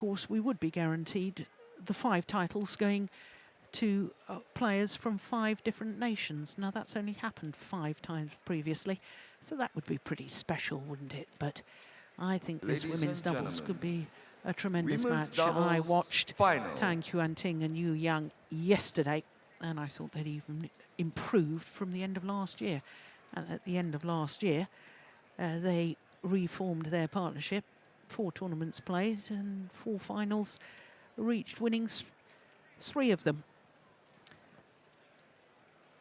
course, we would be guaranteed the 5 titles going to players from 5 different nations. Now, that's only happened 5 times previously, so that would be pretty special, wouldn't it? But I think this women's doubles could be a tremendous match. I watched Tang, Yuanting and Yang yesterday, and I thought they'd even improved from the end of last year. And at the end of last year, they reformed their partnership. 4 tournaments played and 4 finals reached, winning 3 of them.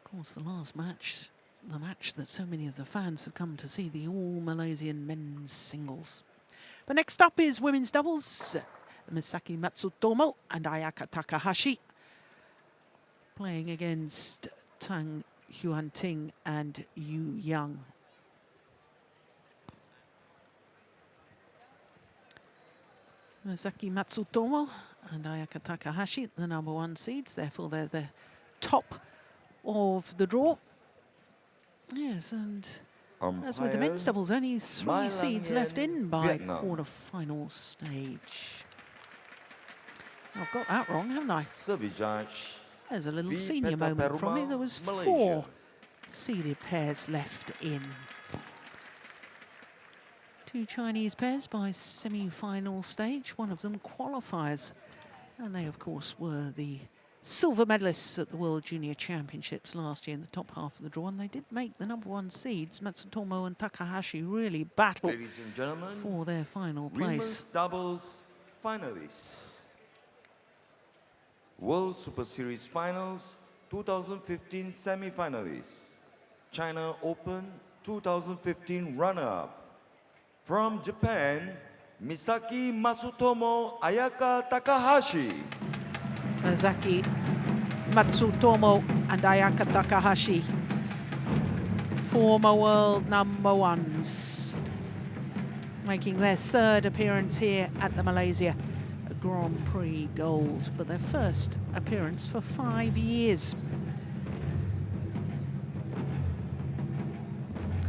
Of course, the last match, the match that so many of the fans have come to see, the all-Malaysian men's singles. But next up is women's doubles. Misaki Matsutomo and Ayaka Takahashi playing against Tang, Yuanting and Yang. Misaki Matsutomo and Ayaka Takahashi, the #1 seeds, therefore they're the top of the draw. Yes, and as with the men's doubles, only 3 seeds left in by quarter-final stage. I've got that wrong, haven't I? There's a little senior moment from me. There was 4 seeded pairs left in. 2 Chinese pairs by semi-final stage, one of them qualifiers. And they, of course, were the silver medalists at the World Junior Championships last year in the top half of the draw. And they did make the #1 seeds. Matsutomo and Takahashi really battled for their final place. Women's doubles finalists. World Superseries Finals 2015 semi-finalists. China Open 2015 runner-up. From Japan, Misaki Matsutomo, Ayaka Takahashi. Misaki Matsutomo and Ayaka Takahashi, former world #1s, making their 3rd appearance here at the Malaysia Grand Prix Gold, but their first appearance for 5 years.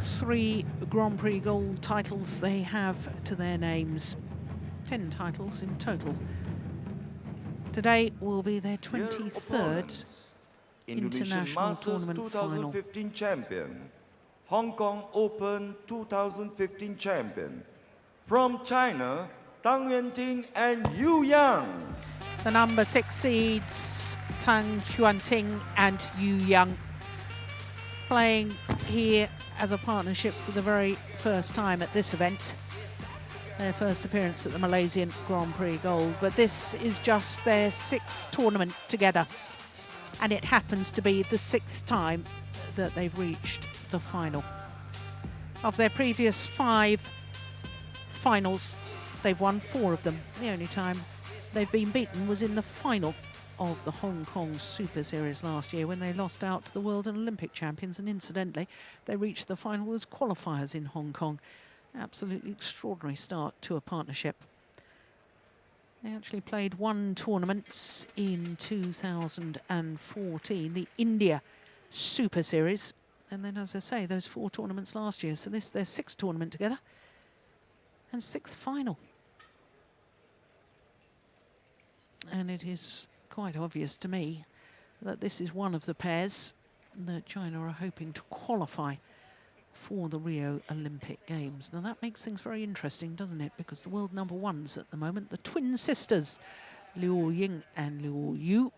3 Grand Prix Gold titles they have to their names. 10 titles in total. Today will be their 23rd international tournament final. 2015 champion, Hong Kong Open 2015 champion. From China, Tang Yuanting and Yang. The #6 seeds, Tang, Yuanting and Yang, playing here as a partnership for the very first time at this event. Their first appearance at the Malaysian Grand Prix Gold, but this is just their 6th tournament together, and it happens to be the 6th time that they've reached the final. Of their previous 5 finals, they've won 4 of them. The only time they've been beaten was in the final of the Hong Kong Super Series last year, when they lost out to the World and Olympic champions, and incidentally, they reached the final as qualifiers in Hong Kong. Absolutely extraordinary start to a partnership. They actually played 1 tournament in 2014, the India Super Series, and then, as I say, those 4 tournaments last year. So this is their 6th tournament together and 6th final. And it is quite obvious to me that this is one of the pairs that China are hoping to qualify for the Rio Olympic Games. Now that makes things very interesting, doesn't it? Because the world #1s at the moment, the twin sisters, Liu Ying and Liu Yu,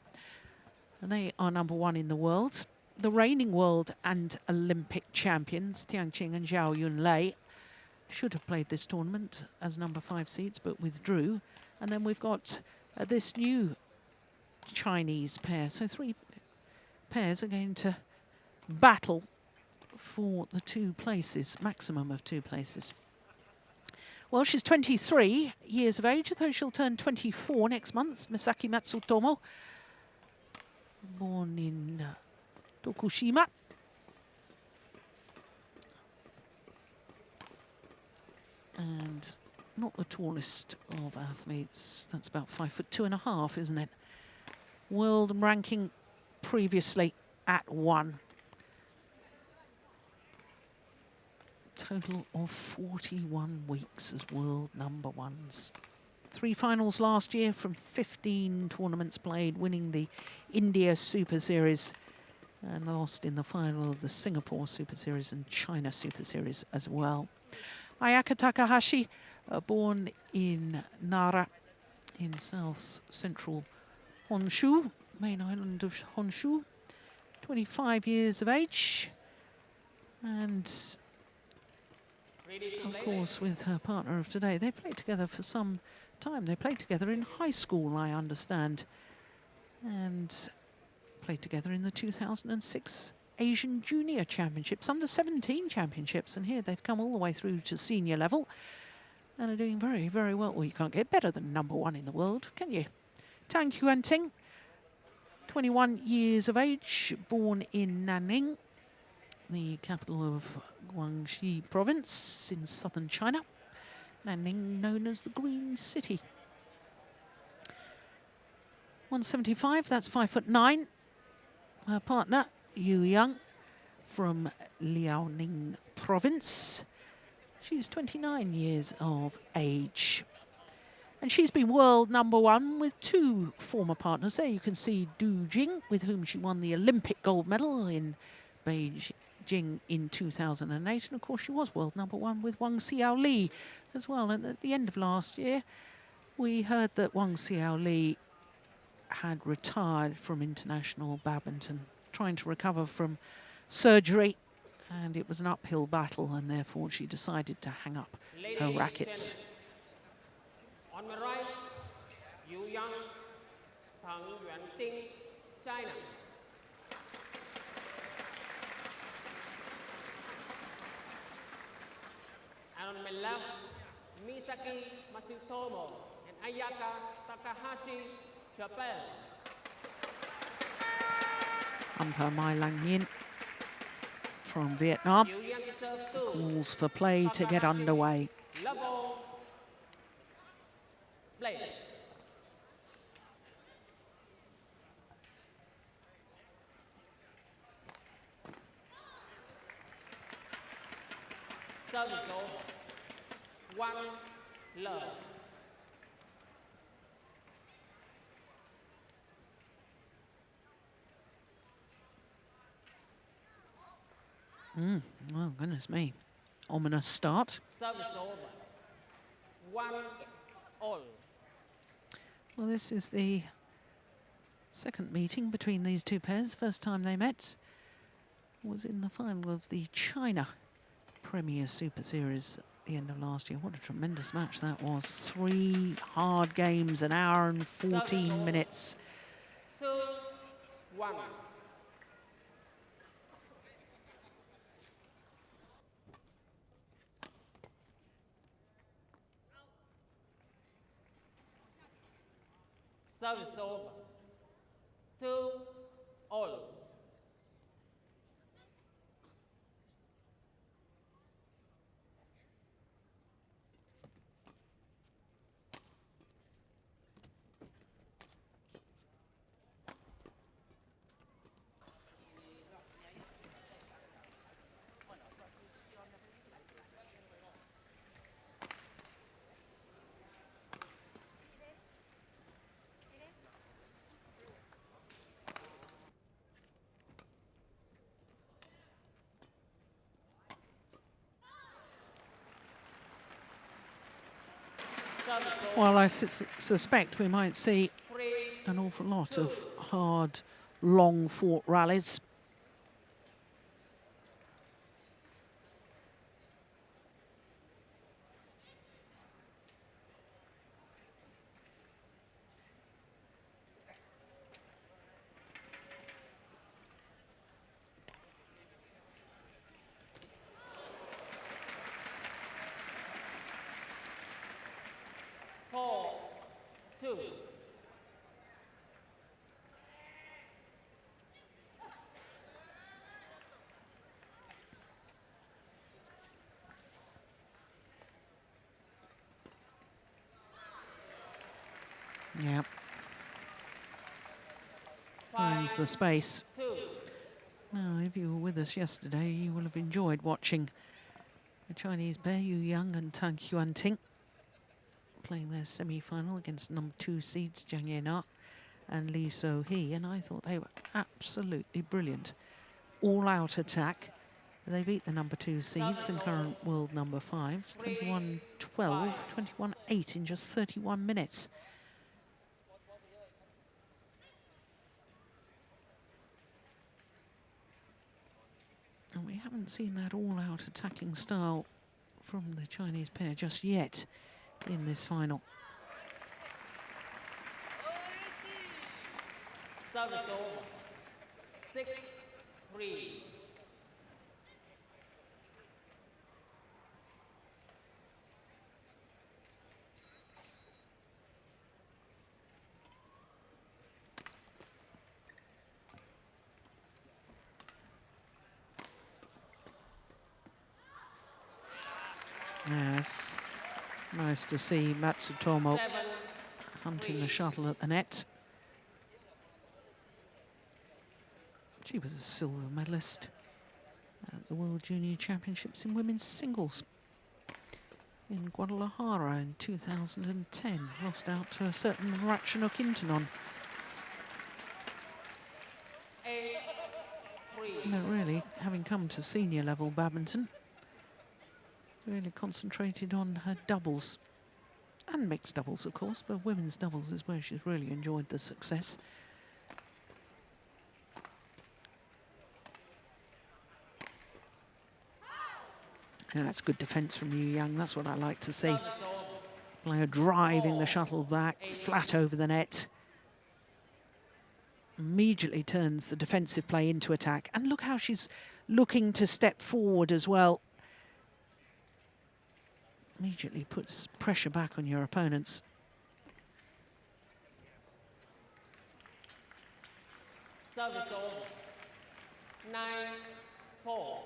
and they are #1 in the world. The reigning world and Olympic champions, Tiang Qing and Zhao Yunlei, should have played this tournament as #5 seeds, but withdrew. And then we've got this new Chinese pair. So 3 pairs are going to battle for the 2 places, maximum of 2 places. Well, she's 23 years of age, though she'll turn 24 next month. Misaki Matsutomo, born in Tokushima. And not the tallest of athletes. That's about 5'2½", isn't it? World ranking previously at 1. Total of 41 weeks as world #1s. 3 finals last year from 15 tournaments played, winning the India Super Series and lost in the final of the Singapore Super Series and China Super Series as well. Ayaka Takahashi, born in Nara in south-central Honshu, main island of Honshu, 25 years of age, and of course with her partner of today, they played together for some time. They played together in high school, I understand, and played together in the 2006 Asian Junior Championships, under 17 championships, and here they've come all the way through to senior level and are doing very, very well. Well, you can't get better than #1 in the world, can you? Tang, 21 years of age, born in Nanning, the capital of Guangxi province in southern China. Nanning known as the Green City. 175, that's 5'9". Her partner, Yu Yang, from Liaoning province. She's 29 years of age. And she's been world #1 with 2 former partners. There you can see Du Jing, with whom she won the Olympic gold medal in Beijing in 2008. And of course, she was world #1 with Wang Xiaoli as well. And at the end of last year, we heard that Wang Xiaoli had retired from international badminton, trying to recover from surgery. And it was an uphill battle, and therefore she decided to hang up her rackets. On my right, Yu Yang, Tang, Yuanting, China. And on my left, Misaki, Matsutomo, and Ayaka, Takahashi, Japan. Umpire Mai Lang Yin from Vietnam Yu Yang is served 2. calls for play to get underway. Level. Play. Service over. 1 love. Oh, goodness me. Ominous start. Service over. 1 all. Well, this is the second meeting between these two pairs. First time they met was in the final of the China Premier Super Series at the end of last year. What a tremendous match that was. 3 hard games, an hour and 14 minutes. 2 1. Service over. 2 all. Well, I suspect we might see 3 an awful lot of hard, long-fought rallies. Yeah. Finds the space. 2. Now, if you were with us yesterday, you will have enjoyed watching the Chinese pair, Yu Yang and Tang Yuanting, playing their semi-final against number 2 seeds Zhang Yena and Lee So-hee, and I thought they were absolutely brilliant. All-out attack. They beat the number 2 seeds and current world number 5, 21-12, 21-8 in just 31 minutes. And we haven't seen that all-out attacking style from the Chinese pair just yet in this final. Service over. 6-3. Yes, nice to see Matsutomo hunting the shuttle at the net. She was a silver medalist at the World Junior Championships in women's singles in Guadalajara in 2010. Lost out to a certain Ratchanok Intanon. But really, having come to senior level badminton, really concentrated on her doubles and mixed doubles, of course, but women's doubles is where she's really enjoyed the success. And that's good defence from Yu Yang. That's what I like to see. Player driving the shuttle back flat over the net. Immediately turns the defensive play into attack. And look how she's looking to step forward as well. Immediately puts pressure back on your opponents. Service over. 9-4.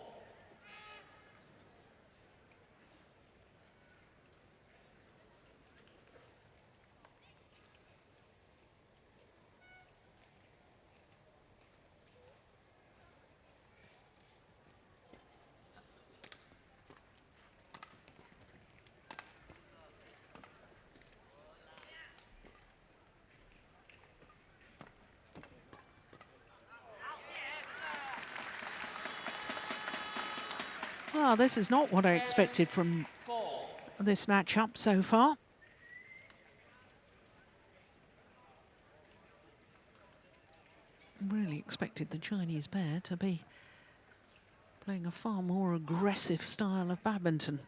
Well, this is not what I expected from this matchup so far. Really expected the Chinese pair to be playing a far more aggressive style of badminton.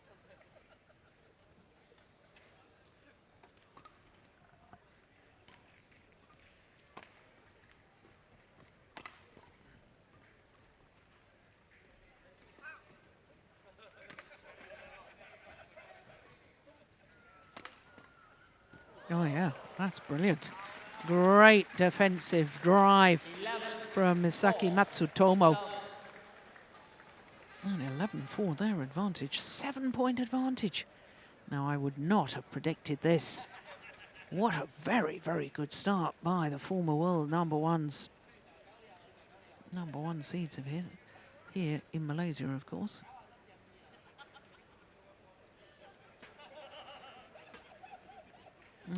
Oh yeah, that's brilliant. Great defensive drive from Misaki Matsutomo. And 11-4 their advantage, 7-point advantage. Now I would not have predicted this. What a very, very good start by the former world number one seeds of here in Malaysia, of course.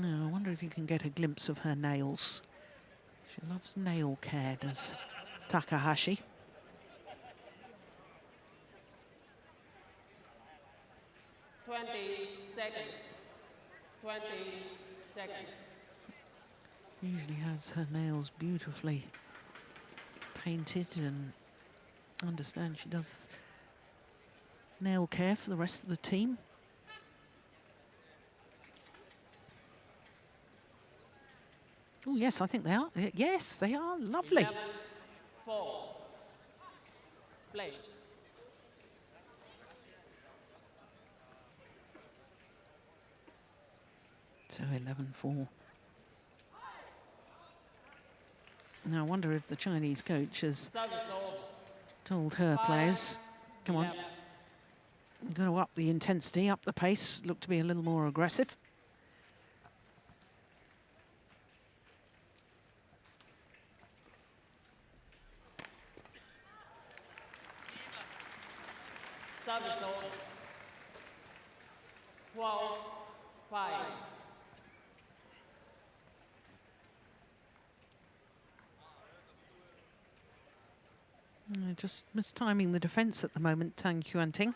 Now, I wonder if you can get a glimpse of her nails. She loves nail care, does Takahashi. Usually has her nails beautifully painted, and I understand she does nail care for the rest of the team. Oh, yes, I think they are. Yes, they are. Lovely. 4. Play. So 11-4. Now, I wonder if the Chinese coach has told her players, come on, you've got to up the intensity, up the pace, look to be a little more aggressive. Service over. 12-5. Just mistiming the defence at the moment, Tang Yuanting.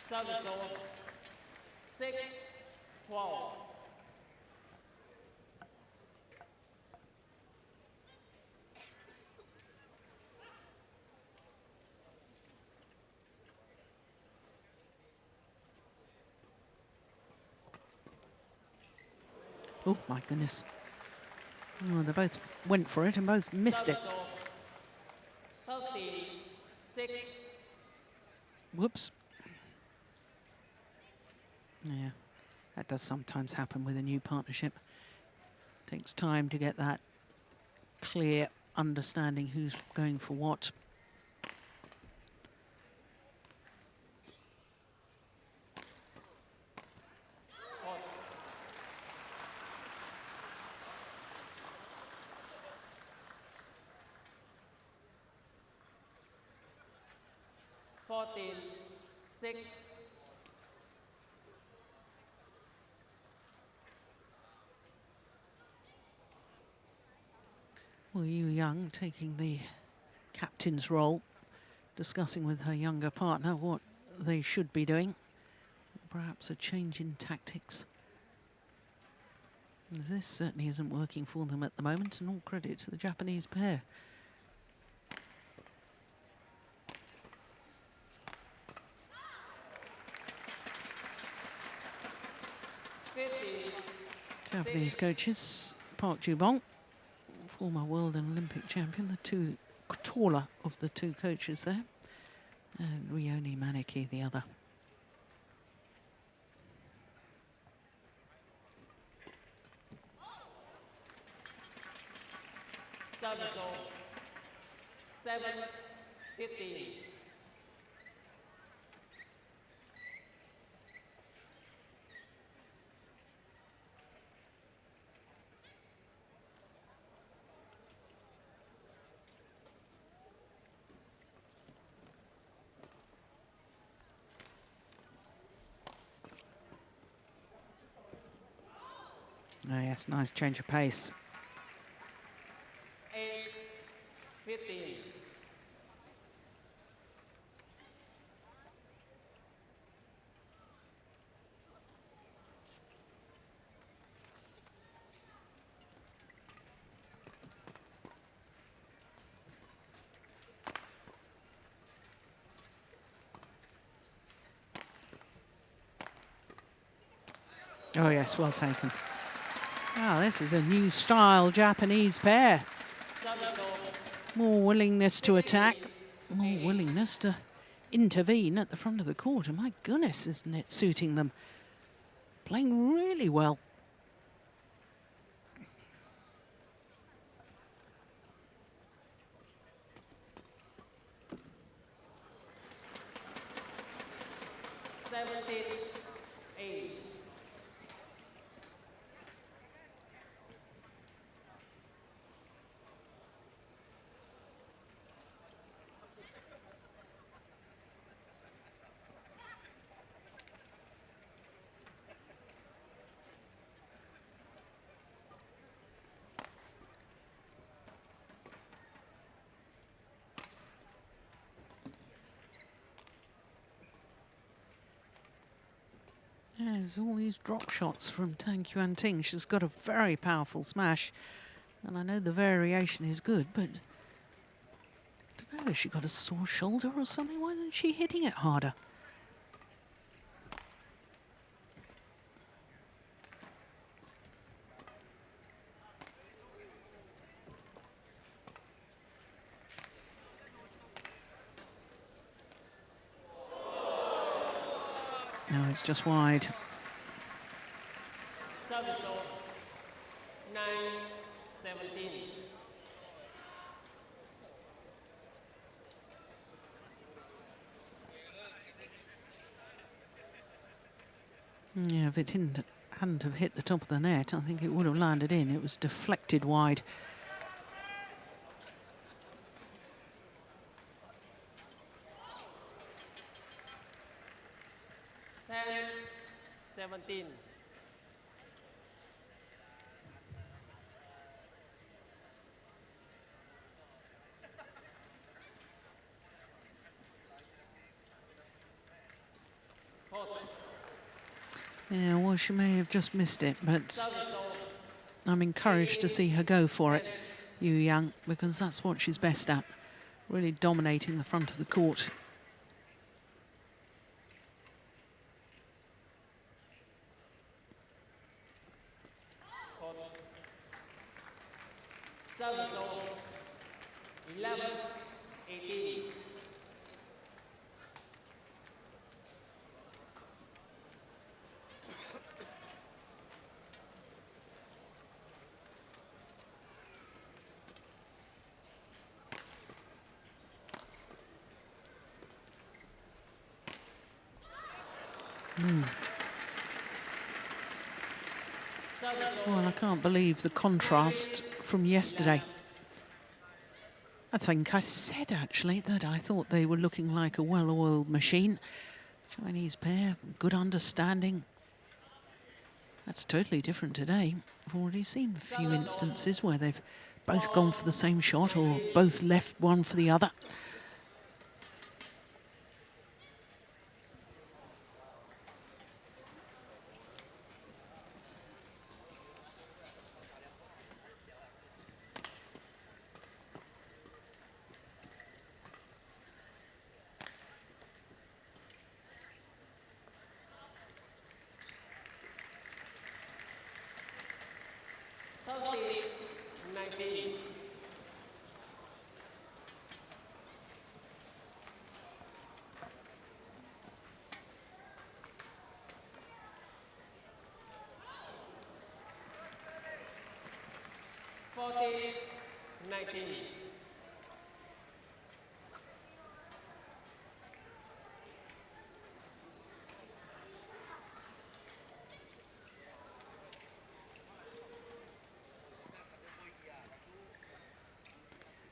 Service over. 6-12. Oh, my goodness. Oh, they both went for it and both missed it. 13-6. Whoops. Yeah, that does sometimes happen with a new partnership. Takes time to get that clear understanding who's going for what. Six. Well, Yuanting taking the captain's role, discussing with her younger partner what they should be doing. Perhaps a change in tactics. This certainly isn't working for them at the moment, and all credit to the Japanese pair. Japanese coaches, Park Ju-bong, former world and Olympic champion, the two taller of the two coaches there, and Rioni Maneki, the other. Service over. 7-15. Oh yes, nice change of pace. 8-15. Oh yes, well taken. Wow, this is a new style Japanese pair. More willingness to attack, more willingness to intervene at the front of the court. And my goodness, isn't it suiting them? Playing really well. There's all these drop shots from Tang Yuanting. She's got a very powerful smash, and I know the variation is good, but I don't know, has she got a sore shoulder or something? Why isn't she hitting it harder? No, it's just wide. Service over. 9-17. Yeah, if it hadn't have hit the top of the net, I think it would have landed in. It was deflected wide. 10-17. Yeah, well, she may have just missed it, but I'm encouraged to see her go for it, Yuanting, because that's what she's best at, really dominating the front of the court. Service 11-18. Well, I can't believe the contrast from yesterday. I think I said, actually, that I thought they were looking like a well-oiled machine. Chinese pair, good understanding. That's totally different today. I've already seen a few instances where they've both gone for the same shot or both left one for the other.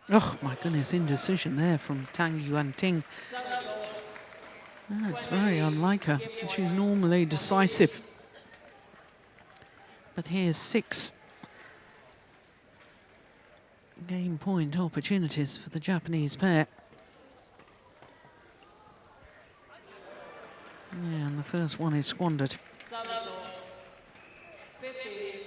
Oh, my goodness, indecision there from Tang Yuanting. That's very unlike her. She's normally decisive. But here's 6 game point opportunities for the Japanese pair. Yeah, and the first one is squandered. 15-20.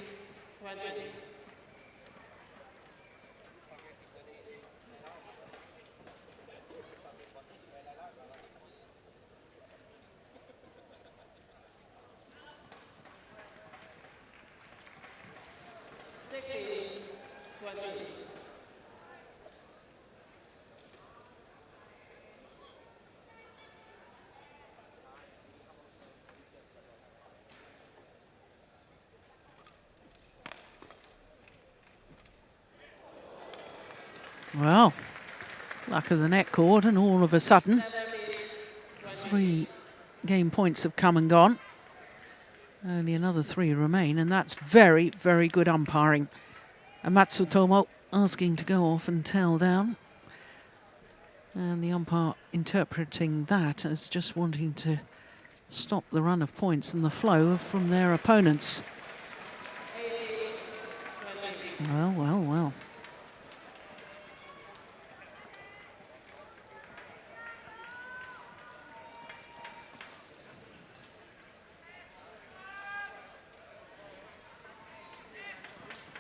Well, luck of the net cord, and all of a sudden, 3 game points have come and gone. Only another 3 remain, and that's very, very good umpiring. And Matsutomo asking to go off and tail down. And the umpire interpreting that as just wanting to stop the run of points and the flow from their opponents. Well, well, well.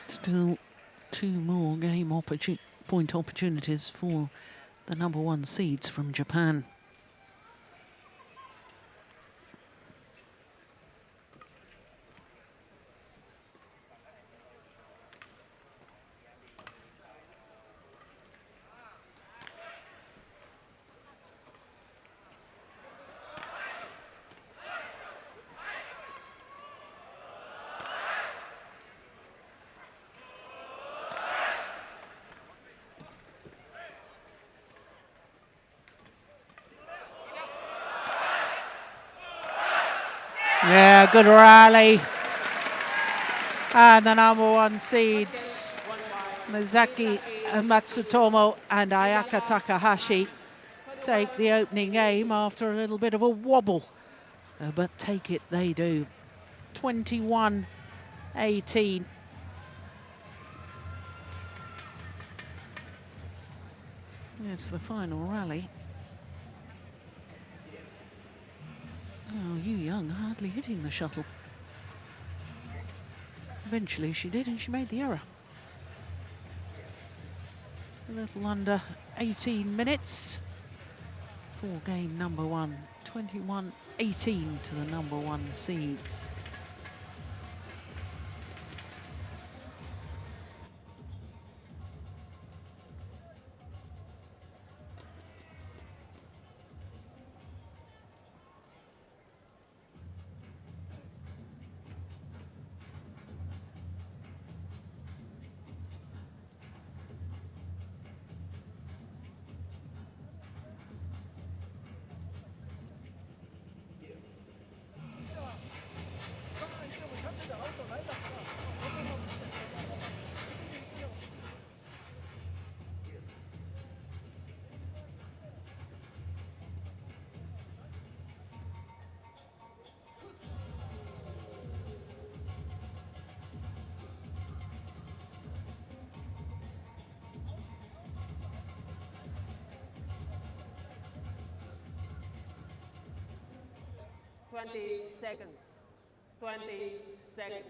Still 2 more game point opportunities for the #1 seeds from Japan. Yeah, good rally. And the #1 seeds, Misaki, Matsutomo and Ayaka Takahashi, take the opening game after a little bit of a wobble but take it they do. 21-18. It's the final rally. Oh, Yuanting hardly hitting the shuttle. Eventually she did, and she made the error. A little under 18 minutes for game number one. 21-18 to the number one seeds. Twenty seconds. 20 seconds.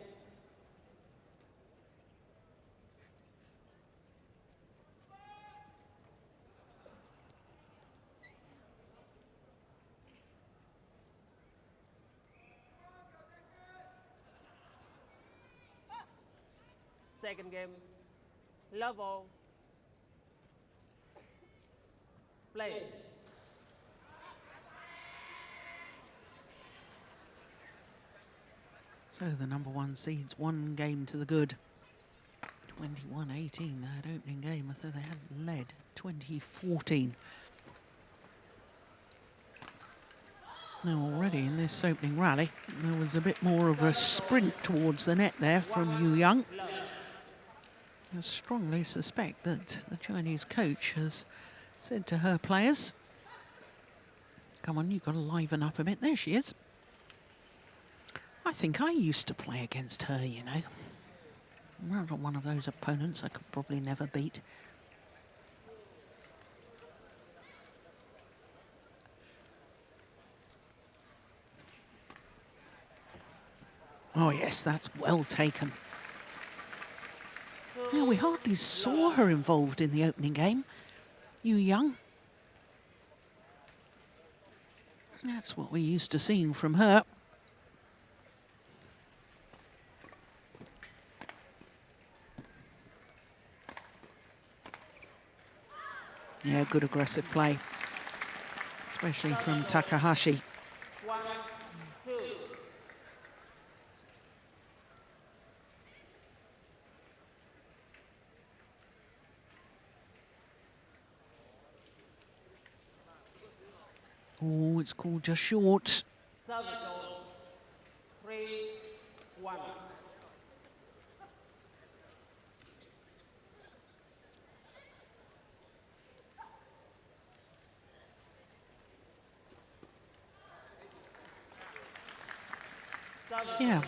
Second game. Level. Play. So the number one seeds, one game to the good. 21-18, that opening game, so they had led 2014. Now already in this opening rally, there was a bit more of a sprint towards the net there from Yuanting. I strongly suspect that the Chinese coach has said to her players, come on, you've got to liven up a bit. There she is. I think I used to play against her, you know. Well, not one of those opponents I could probably never beat. Oh yes, that's well taken. Now, we hardly saw her involved in the opening game. Yuanting. That's what we're used to seeing from her. Yeah, good aggressive play, especially from Takahashi. 1, 2. Oh, it's called just short. Service over. 3, 1. Yeah.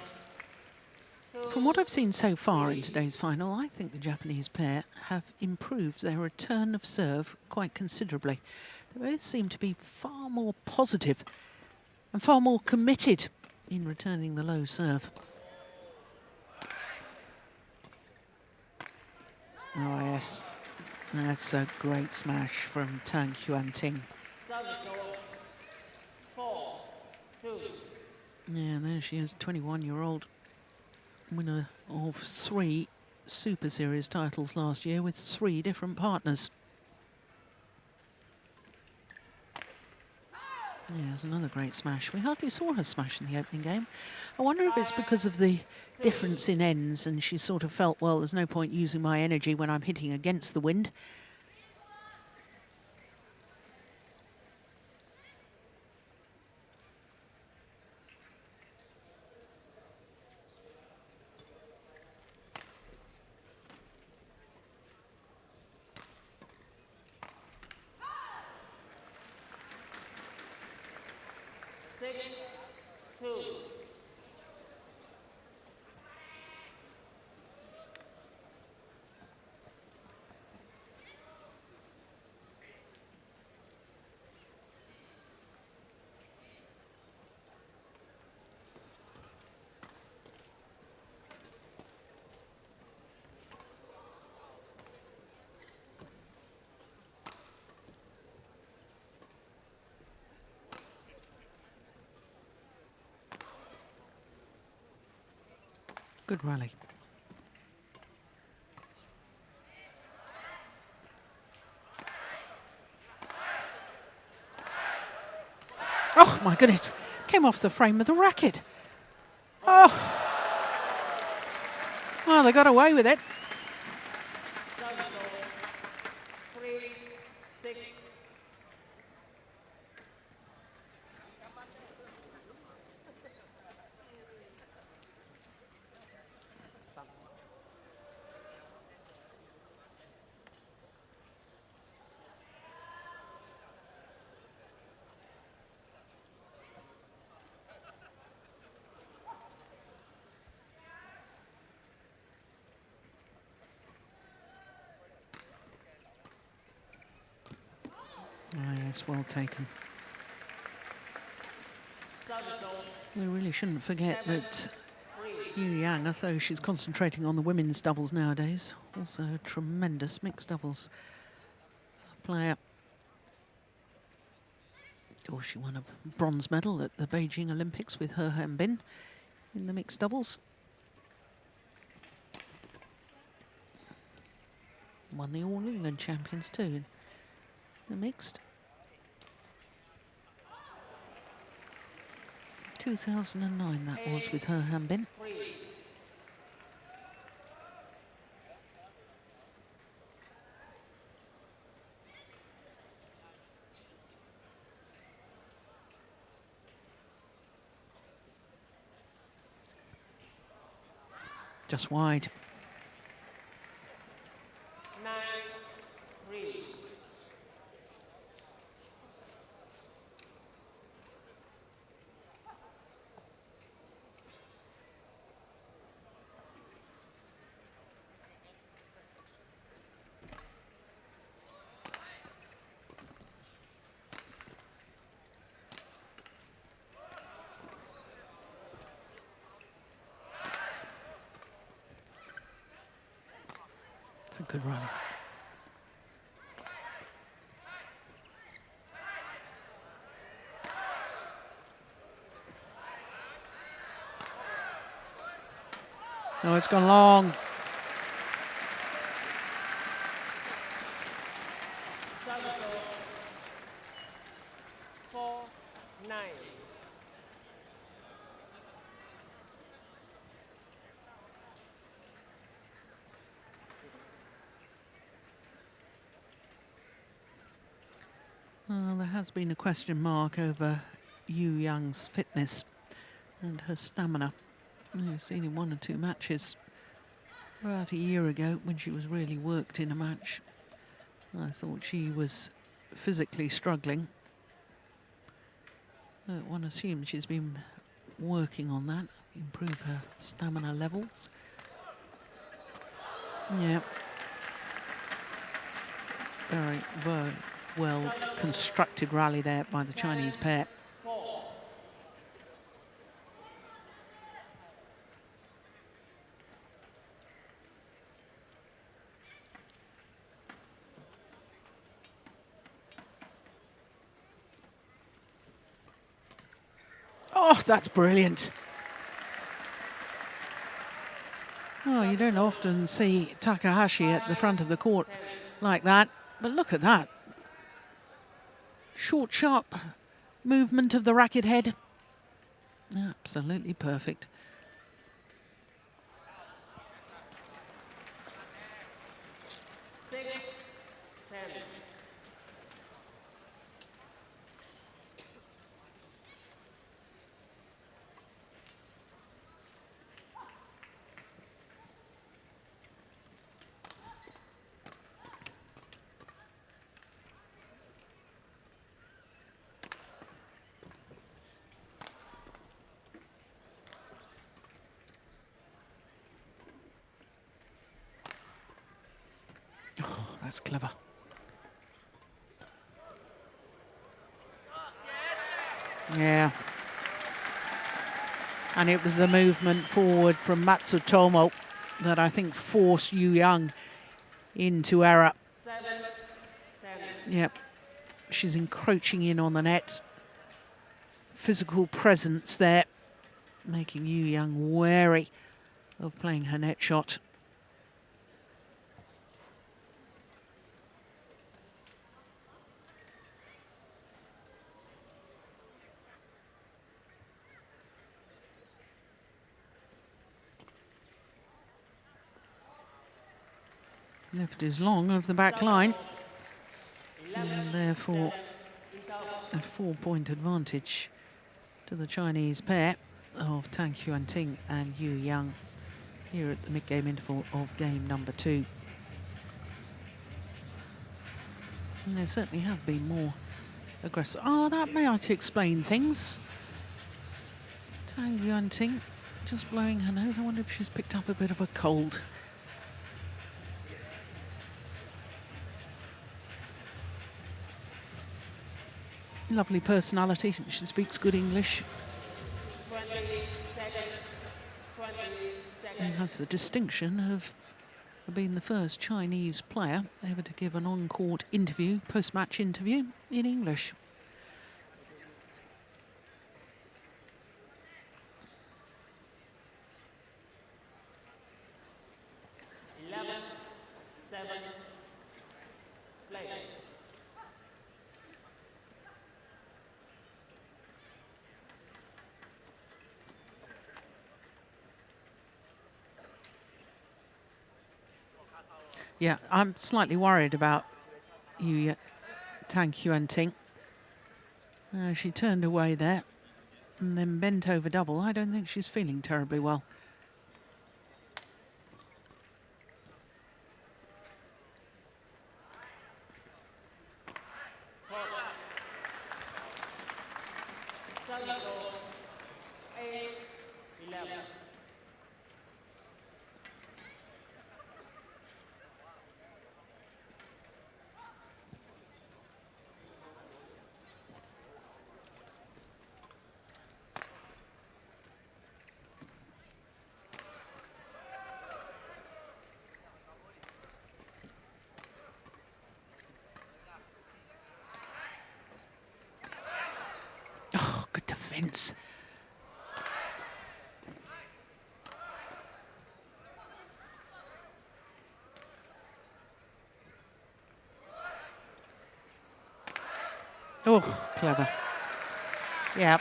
From what I've seen so far in today's final, I think the Japanese pair have improved their return of serve quite considerably. They both seem to be far more positive and far more committed in returning the low serve. Oh yes, that's a great smash from Tang Yuanting. Service over. 4, 2. Yeah, there she is, 21-year-old winner of 3 Super Series titles last year with 3 different partners. Yeah, there's another great smash. We hardly saw her smash in the opening game. I wonder if it's because of the difference in ends and she sort of felt, well, there's no point using my energy when I'm hitting against the wind. 2. Good rally. Oh my goodness, came off the frame of the racket. Oh, well, they got away with it. Service over. 3, 6. Oh yes, well taken. Service over. We really shouldn't forget 7, that 3. Yu Yang, although she's concentrating on the women's doubles nowadays, also a tremendous mixed doubles player. Of course, she won a bronze medal at the Beijing Olympics with her Hambin in the mixed doubles. Won the All England champions too in the mixed. 2009 that was with her Hambin. 3. Just wide. 9, 3. It's a good run. Oh, it's gone long. Service over. 4, 9. Well, there has been a question mark over Yu Yang's fitness and her stamina. I've seen in 1 or 2 matches about a year ago when she was really worked in a match. I thought she was physically struggling. One assumes she's been working on that, improve her stamina levels. Yeah. Very well constructed rally there by the Chinese pair. 4. Oh, that's brilliant. Oh, you don't often see Takahashi at the front of the court like that, but look at that. Short, sharp movement of the racket head. Absolutely perfect. Six, 10. That's clever. Yeah. And it was the movement forward from Matsutomo that I think forced Yuanting into error. 7-10. Yep. She's encroaching in on the net. Physical presence there, making Yuanting wary of playing her net shot. Left is long of the back line, and therefore a 4-point advantage to the Chinese pair of Tang Yuanting and Yuanting here at the mid-game interval of game number 2. And there certainly have been more aggressive. Oh, that may ought to explain things. Tang Yuanting just blowing her nose. I wonder if she's picked up a bit of a cold. Lovely personality. She speaks good English. 20 And seconds. has the distinction of being the first Chinese player ever to give an on-court interview, post-match interview, in English. Play. Yeah, I'm slightly worried about Tang Yuanting. She turned away there and then bent over double. I don't think she's feeling terribly well. Salvo. 8-11. Oh, good defence. Oh, clever. Yeah.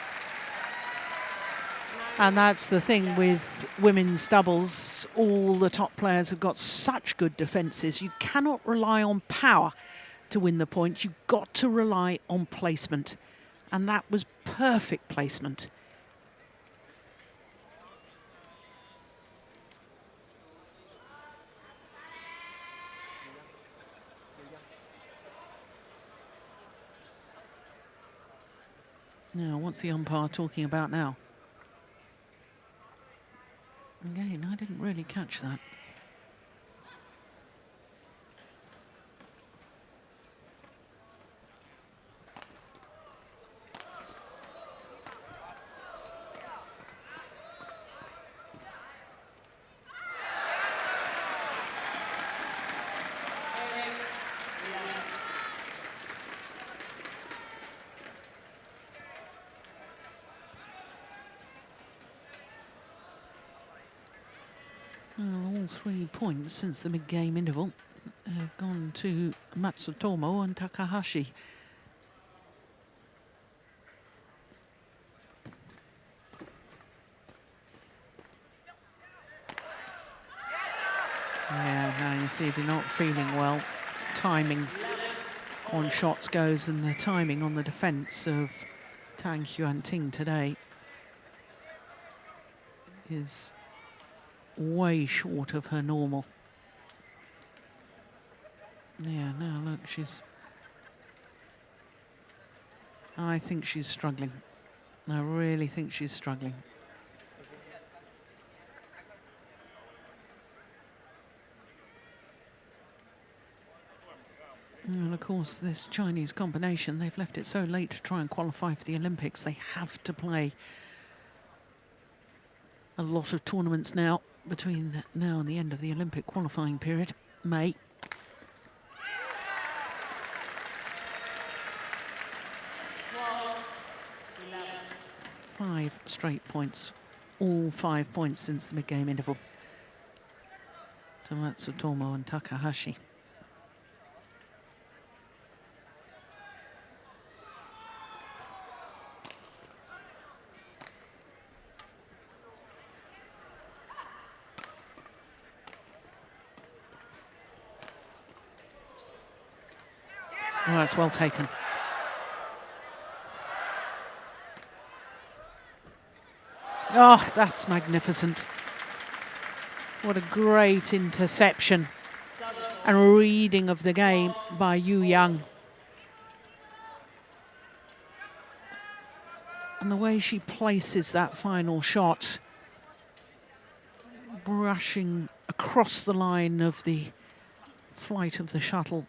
And that's the thing with women's doubles. All the top players have got such good defences. You cannot rely on power to win the point. You've got to rely on placement. And that was perfect placement. Now, what's the umpire talking about now? Again, I didn't really catch that. Well, all 3 points since the mid-game interval have gone to Matsutomo and Takahashi. Yeah, now you see if you're not feeling well, timing on shots goes, and the timing on the defence of Tang Yuanting today is way short of her normal. Yeah, now look, I think she's struggling. I really think she's struggling. And of course, this Chinese combination, they've left it so late to try and qualify for the Olympics. They have to play a lot of tournaments now between now and the end of the Olympic qualifying period, May. Five straight points, all 5 points since the mid-game interval to Matsutomo and Takahashi. Oh, that's well taken. Oh, that's magnificent. What a great interception and reading of the game by Yuanting. And the way she places that final shot, brushing across the line of the flight of the shuttle,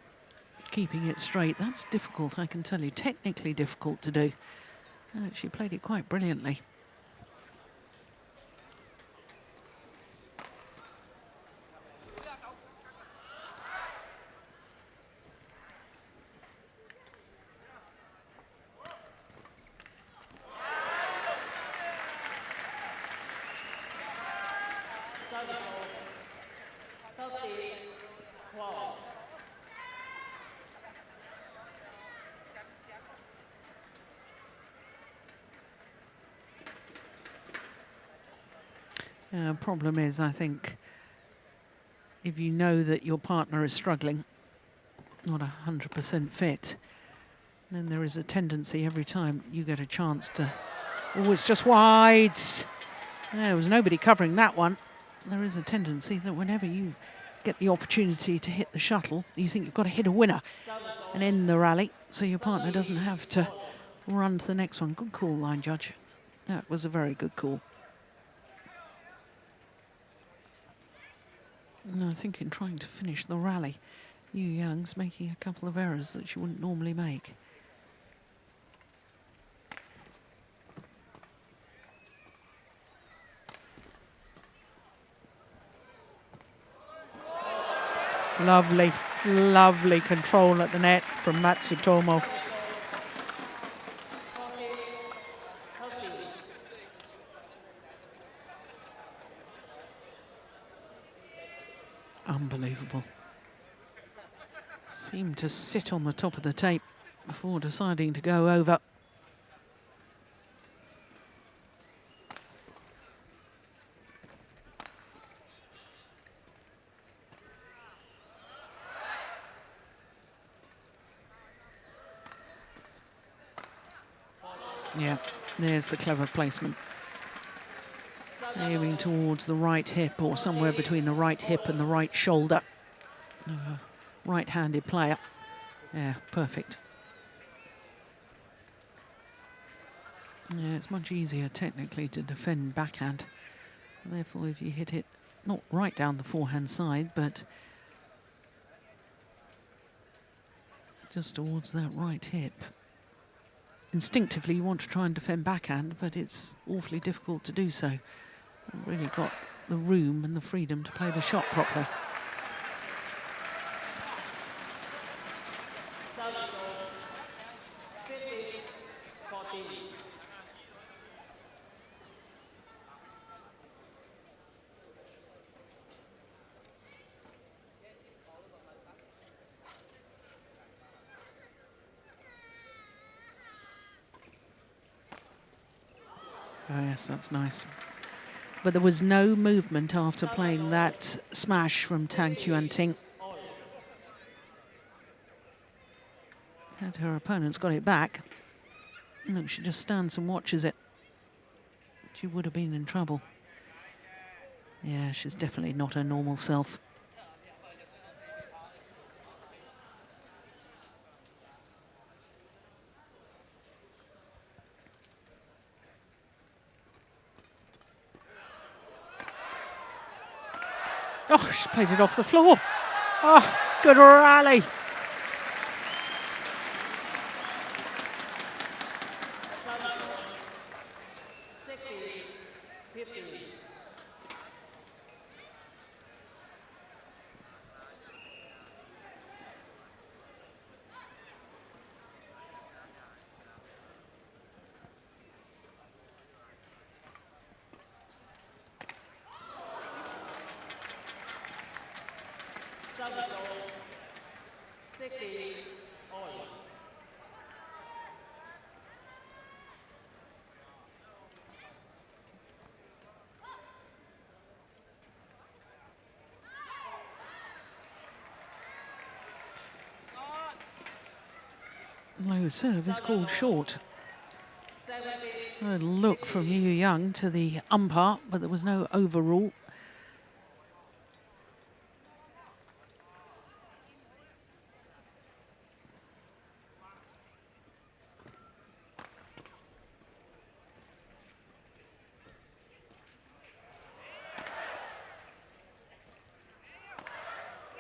keeping it straight, that's difficult, I can tell you, technically difficult to do. She played it quite brilliantly. Problem is, I think, if you know that your partner is struggling, not 100% fit, then there is a tendency every time you get a chance to, oh, it's just wide. There was nobody covering that one. There is a tendency that whenever you get the opportunity to hit the shuttle, you think you've got to hit a winner and end the rally, so your partner doesn't have to run to the next one. Good call, line judge. That was a very good call. No, I think in trying to finish the rally, Yuanting's making a couple of errors that she wouldn't normally make. Lovely, lovely control at the net from Matsutomo. Unbelievable. Seemed to sit on the top of the tape before deciding to go over. Yeah, there's the clever placement. Aiming towards the right hip, or somewhere between the right hip and the right shoulder. Right-handed player. Yeah, perfect. Yeah, it's much easier technically to defend backhand. Therefore, if you hit it not right down the forehand side, but just towards that right hip. Instinctively, you want to try and defend backhand, but it's awfully difficult to do so. You've really got the room and the freedom to play the shot properly. Oh yes, that's nice. But there was no movement after playing that smash from Tang Yuanting. And her opponent's got it back. Look, she just stands and watches it. She would have been in trouble. Yeah, she's definitely not her normal self. Oh, she played it off the floor. Oh, good rally. Service all. 60 all. Low serve is called short. 70. A look from Yu Yang to the umpire, but there was no overrule.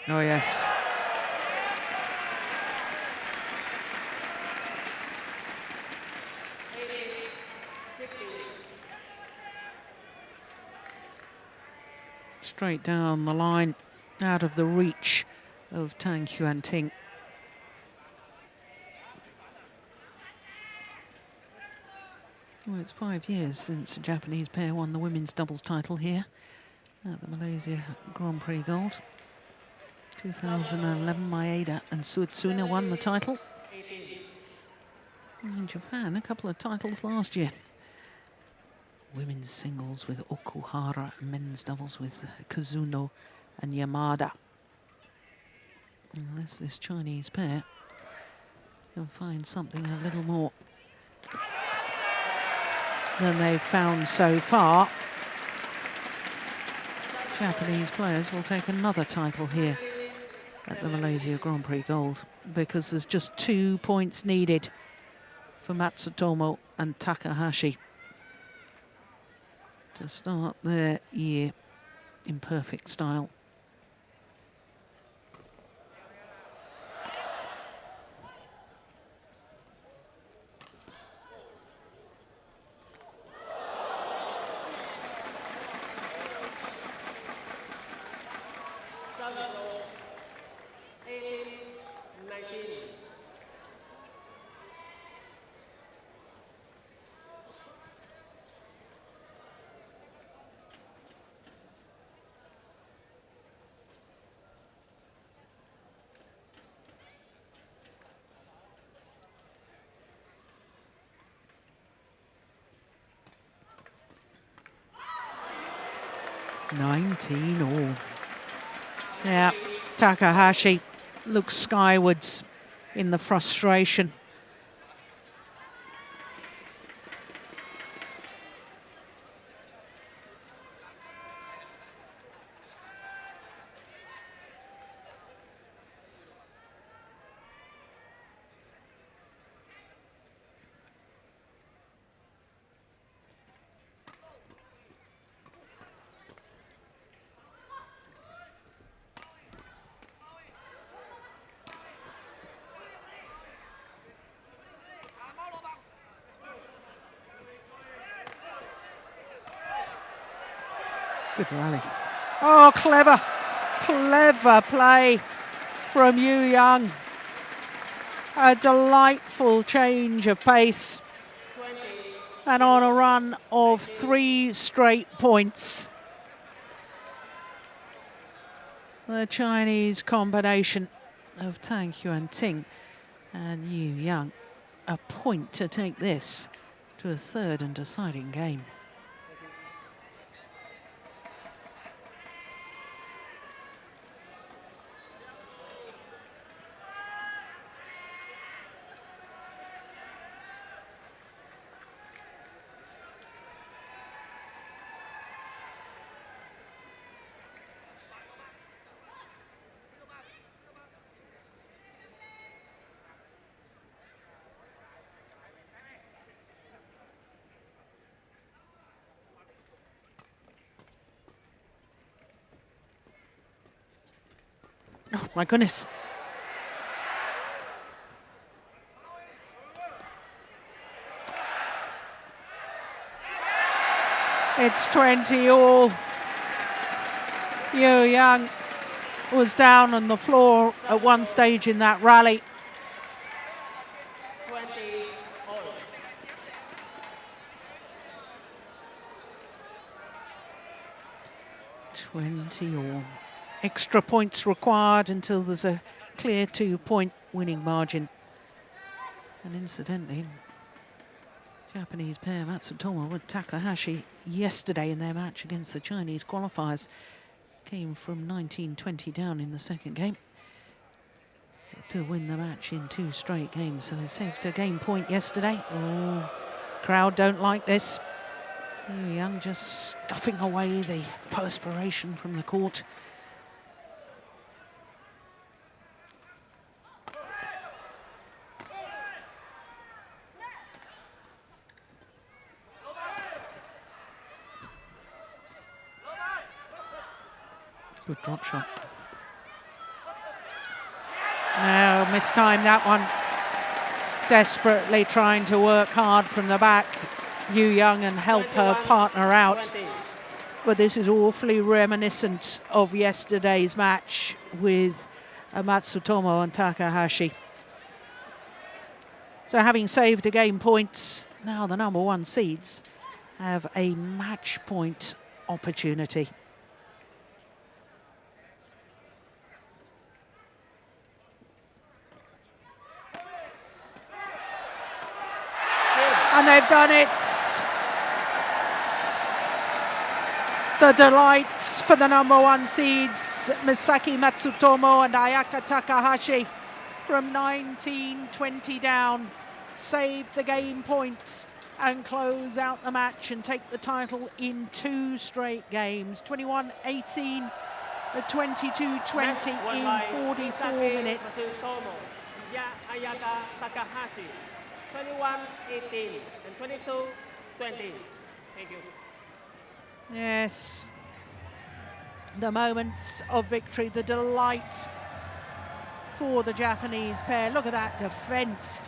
Oh, yes. Straight down the line, out of the reach of Tang Yuanting. Well, it's 5 years since a Japanese pair won the women's doubles title here at the Malaysia Grand Prix Gold. 2011, Maeda and Suetsuna won the title. 18. In Japan, a couple of titles last year. Women's singles with Okuhara and men's doubles with Kazuno and Yamada. Unless this Chinese pair can find something a little more than they've found so far, Japanese players will take another title here at the Malaysia Grand Prix Gold, because there's just 2 points needed for Matsutomo and Takahashi to start their year in perfect style. Service all. 18. 19. All. Yeah, Takahashi looks skywards in the frustration. Good rally. Oh, clever play from Yu Yang. A delightful change of pace 20. and on a run of 3 straight points. The Chinese combination of Tang Yuanting and Yu Yang. A point to take this to a third and deciding game. Oh, my goodness. It's 20 all. Yu Yang was down on the floor at one stage in that rally. 20 all. 20 all. extra points required until there's a clear 2-point winning margin. And incidentally, Japanese pair Matsutomo and Takahashi yesterday in their match against the Chinese qualifiers came from 19-20 down in the second game to win the match in 2 straight games. So they saved a game point yesterday. Oh, crowd don't like this. Yuanting just scuffing away the perspiration from the court. Good drop shot. No, mistimed that one. Desperately trying to work hard from the back, Yuanting, and help her partner out. But this is awfully reminiscent of yesterday's match with Matsutomo and Takahashi. So having saved a game point, now the number 1 seeds have a match point opportunity. And they've done it. The delights for the number 1 seeds, Misaki Matsutomo and Ayaka Takahashi, from 19-20 down, save the game point and close out the match and take the title in 2 straight games. 21-18, 22-20 in 44 minutes. Ayaka Takahashi, 21-18 and 22-20. Thank you. Yes, the moments of victory, the delight for the Japanese pair. Look at that defense.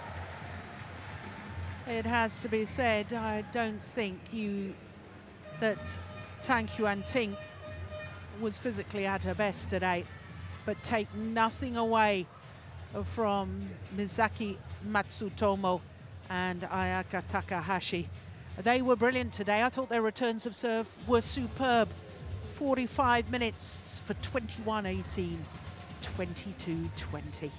It has to be said, I don't think that Tang Yuanting was physically at her best today, but take nothing away from Misaki Matsutomo and Ayaka Takahashi. They were brilliant today. I thought their returns of serve were superb. 45 minutes for 21-18, 22-20.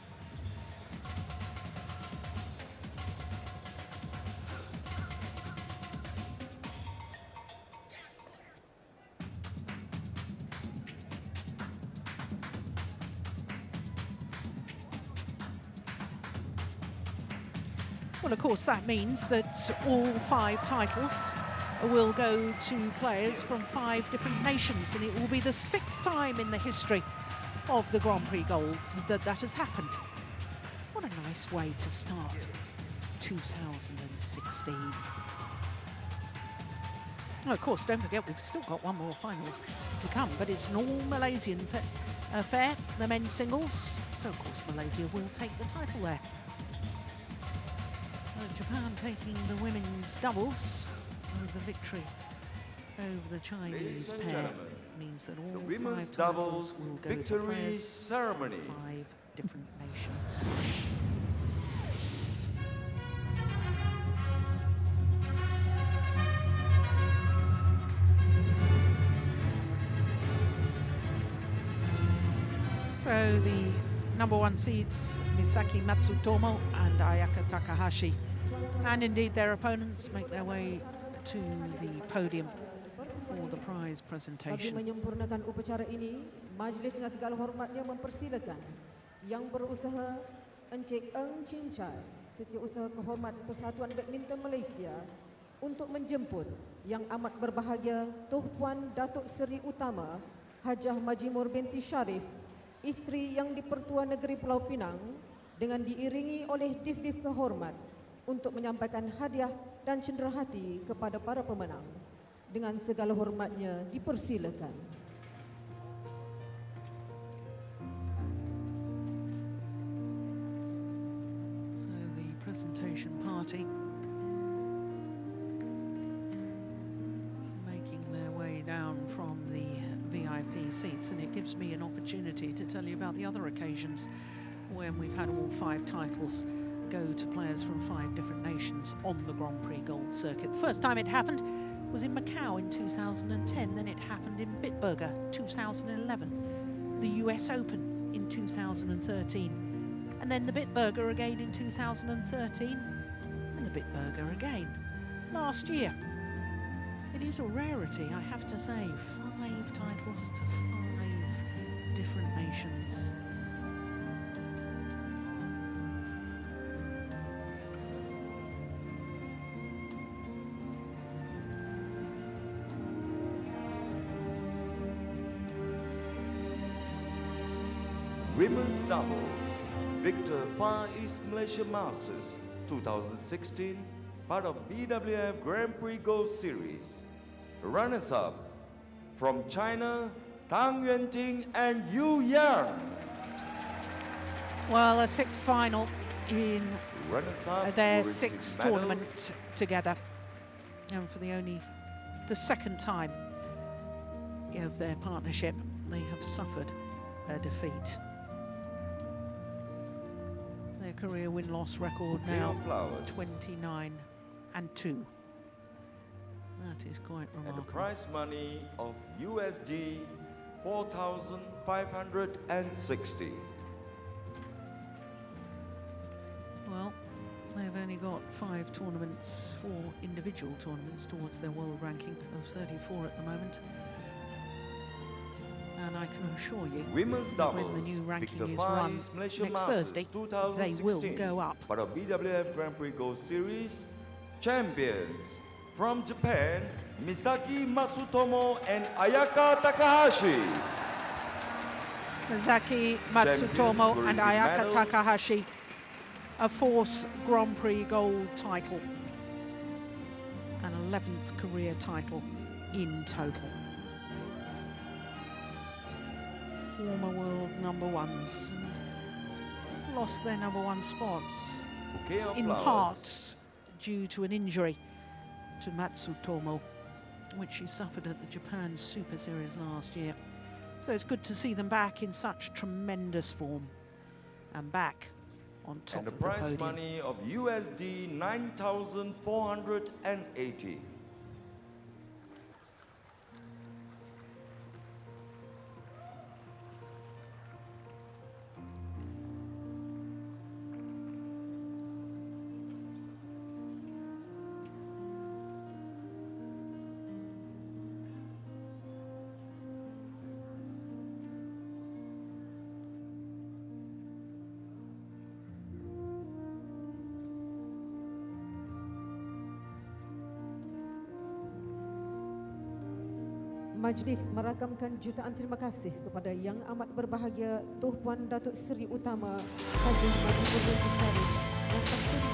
Well, of course, that means that all 5 titles will go to players from 5 different nations, and it will be the 6th time in the history of the Grand Prix Golds that has happened. What a nice way to start 2016. Well, of course, don't forget, we've still got one more final to come, but it's an all-Malaysian affair, the men's singles, so of course Malaysia will take the title there. Japan taking the women's doubles with the victory over the Chinese pair means that all 5 titles will go to players ceremony. from 5 different nations. So the number 1 seeds, Misaki Matsutomo and Ayaka Takahashi, and indeed their opponents, make their way to the podium for the prize Bagi presentation. menyempurnakan upacara ini, majlis dengan segala hormatnya mempersilakan yang berusaha Encik Eng Cincai, Setiausaha Kehormat Persatuan Badminton Malaysia, untuk menjemput yang amat berbahagia Tuh Puan Datuk Seri Utama Hajah Majimur binti Sharif, isteri yang di-Pertua Negeri Pulau Pinang, dengan diiringi oleh Div-Div Kehormat untuk menyampaikan hadiah dan cenderahati kepada para pemenang. Dengan segala hormatnya dipersilakan. So the presentation party making their way down from the VIP seats, and it gives me an opportunity to tell you about the other occasions when we've had all 5 titles go to players from 5 different nations on the Grand Prix Gold circuit. The first time it happened was in Macau in 2010, then it happened in Bitburger 2011, the US Open in 2013, and then the Bitburger again in 2013, and the Bitburger again last year. It is a rarity, I have to say, 5 titles to 5 different nations. Women's doubles, Victor Far East Malaysia Masters 2016, part of BWF Grand Prix Gold Series. Runners-up from China, Tang Yuanting and Yu Yang. Well, a 6th final in Runners-up their will receive 6th medals. tournament together, and for the second time of their partnership, they have suffered a defeat. Their career win-loss record now Flowers. 29-2. That is quite And the remarkable. prize money of USD 4,560. Well, they've only got 5 tournaments, 4 individual tournaments towards their world ranking of 34 at the moment. And I can assure you, Women's that doubles, when the new ranking Victor is Far run East Malaysia next Masters Thursday, 2016, they will go up. Part of BWF Grand Prix Gold Series, champions from Japan, Misaki Matsutomo and Ayaka Takahashi. Misaki Champions Matsutomo will and receive Ayaka medals. Takahashi, a 4th Grand Prix gold title, an 11th career title in total. Former world number 1s and lost their number 1 spots Bouquet of in flowers. part due to an injury to Matsutomo, which she suffered at the Japan Super Series last year. So it's good to see them back in such tremendous form and back on top And the of the prize podium. money of USD 9,480. Majlis merakamkan jutaan terima kasih kepada Yang Amat Berbahagia Tuh Puan Datuk Seri Utama Haji Badminton World Federation yang tersebut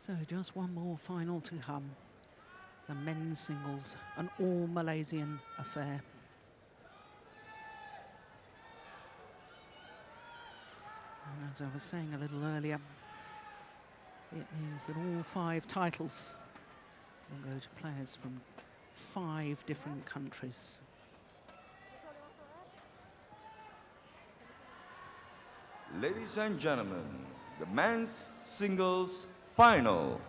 So just one more final to come. The men's singles, an all Malaysian affair. And as I was saying a little earlier, it means that all 5 titles will go to players from 5 different countries. Ladies and gentlemen, the men's singles final.